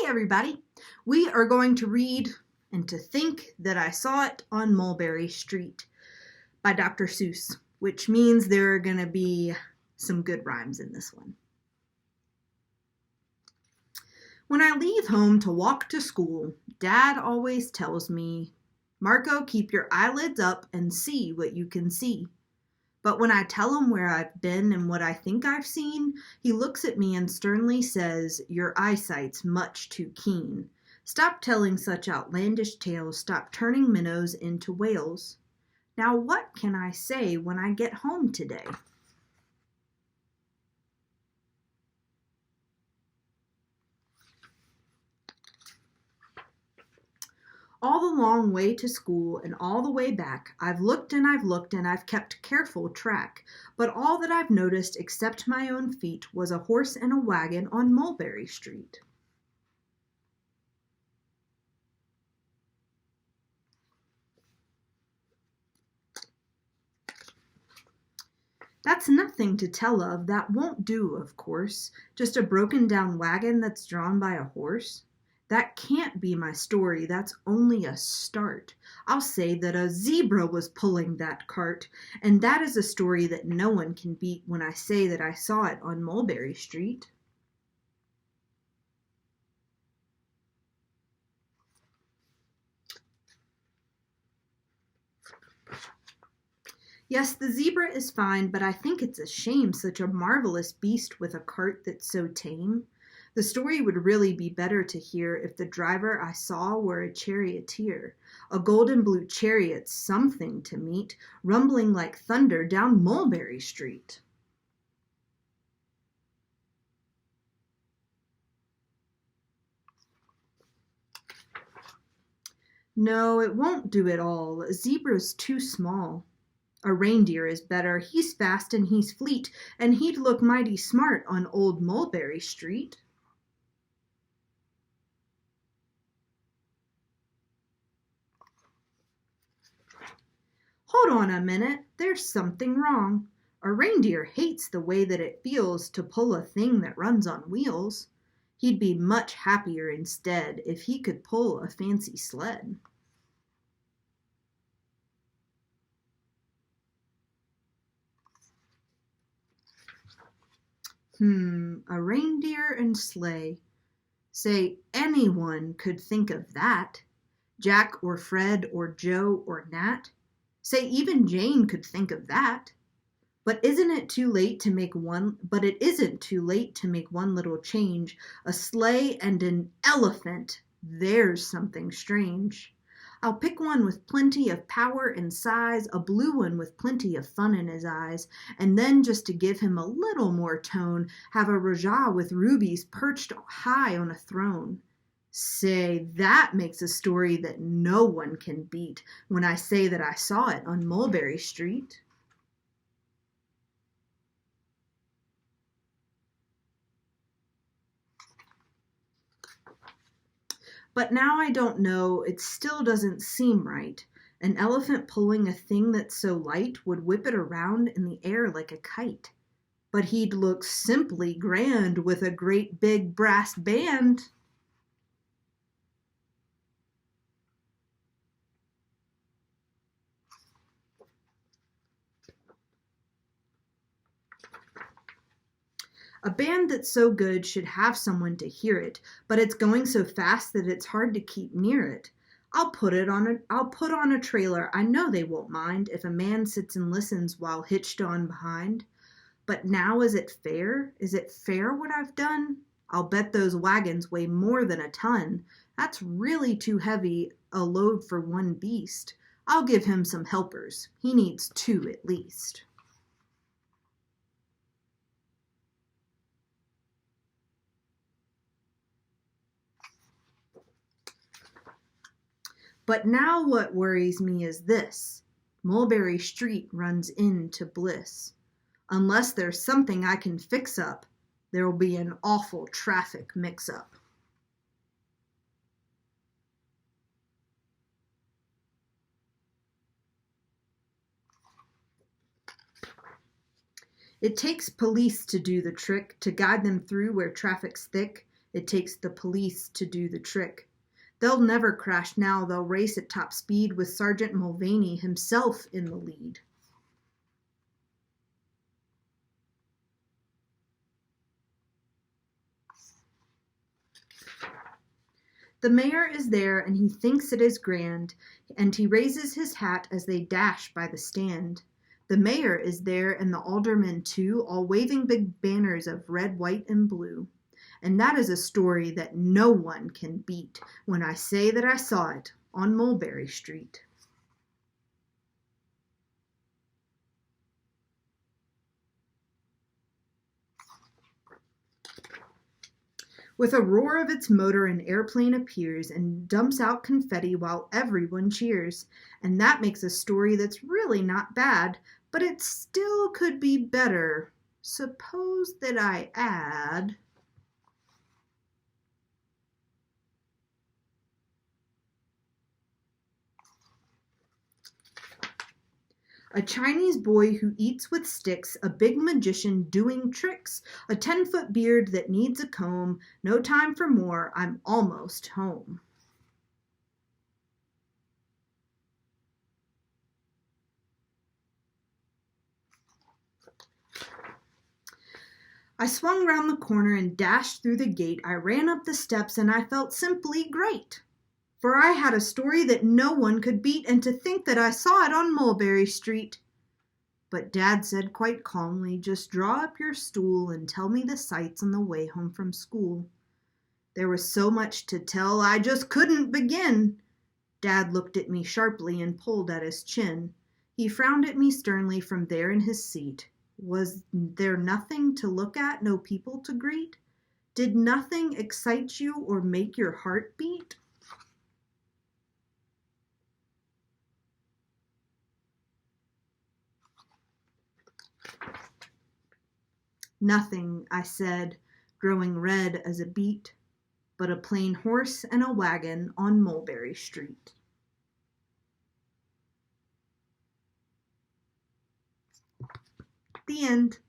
everybody. We are going to read And to Think That I Saw It on Mulberry Street by Dr. Seuss, which means there are going to be some good rhymes in this one. When I leave home to walk to school, Dad always tells me, "Marco, keep your eyelids up and see what you can see." But when I tell him where I've been and what I think I've seen, he looks at me and sternly says, "Your eyesight's much too keen. Stop telling such outlandish tales, stop turning minnows into whales." Now what can I say when I get home today? All the long way to school and all the way back, I've looked and I've looked and I've kept careful track, but all that I've noticed except my own feet was a horse and a wagon on Mulberry Street. That's nothing to tell of, that won't do, of course, just a broken down wagon that's drawn by a horse. That can't be my story, that's only a start. I'll say that a zebra was pulling that cart, and that is a story that no one can beat when I say that I saw it on Mulberry Street. Yes, the zebra is fine, but I think it's a shame such a marvelous beast with a cart that's so tame. The story would really be better to hear if the driver I saw were a charioteer, a golden blue chariot, something to meet, rumbling like thunder down Mulberry Street. No, it won't do at all. A zebra's too small. A reindeer is better. He's fast and he's fleet, and he'd look mighty smart on old Mulberry Street. Hold on a minute, there's something wrong. A reindeer hates the way that it feels to pull a thing that runs on wheels. He'd be much happier instead if he could pull a fancy sled. A reindeer and sleigh. Say, anyone could think of that. Jack or Fred or Joe or Nat. Say, even Jane could think of that. But it isn't too late to make one little change. A sleigh and an elephant. There's something strange. I'll pick one with plenty of power and size, a blue one with plenty of fun in his eyes, and then just to give him a little more tone, have a Rajah with rubies perched high on a throne. Say, that makes a story that no one can beat when I say that I saw it on Mulberry Street. But now I don't know, it still doesn't seem right. An elephant pulling a thing that's so light would whip it around in the air like a kite. But he'd look simply grand with a great big brass band. A band that's so good should have someone to hear it, but it's going so fast that it's hard to keep near it. I'll put on a trailer. I know they won't mind if a man sits and listens while hitched on behind. But now is it fair? Is it fair what I've done? I'll bet those wagons weigh more than a ton. That's really too heavy a load for one beast. I'll give him some helpers. He needs two at least. But now what worries me is this. Mulberry Street runs into bliss. Unless there's something I can fix up, there'll be an awful traffic mix-up. It takes police to do the trick, to guide them through where traffic's thick. It takes the police to do the trick. They'll never crash now, they'll race at top speed with Sergeant Mulvaney himself in the lead. The mayor is there and he thinks it is grand, and he raises his hat as they dash by the stand. The mayor is there and the aldermen too, all waving big banners of red, white, and blue. And that is a story that no one can beat when I say that I saw it on Mulberry Street. With a roar of its motor, an airplane appears and dumps out confetti while everyone cheers. And that makes a story that's really not bad, but it still could be better. Suppose that I add... a Chinese boy who eats with sticks, a big magician doing tricks, a 10-foot beard that needs a comb, no time for more, I'm almost home. I swung round the corner and dashed through the gate. I ran up the steps and I felt simply great. For I had a story that no one could beat, and to think that I saw it on Mulberry Street. But Dad said quite calmly, just draw up your stool and tell me the sights on the way home from school. There was so much to tell, I just couldn't begin. Dad looked at me sharply and pulled at his chin. He frowned at me sternly from there in his seat. Was there nothing to look at, no people to greet? Did nothing excite you or make your heart beat? Nothing, I said, growing red as a beet, but a plain horse and a wagon on Mulberry Street. The end.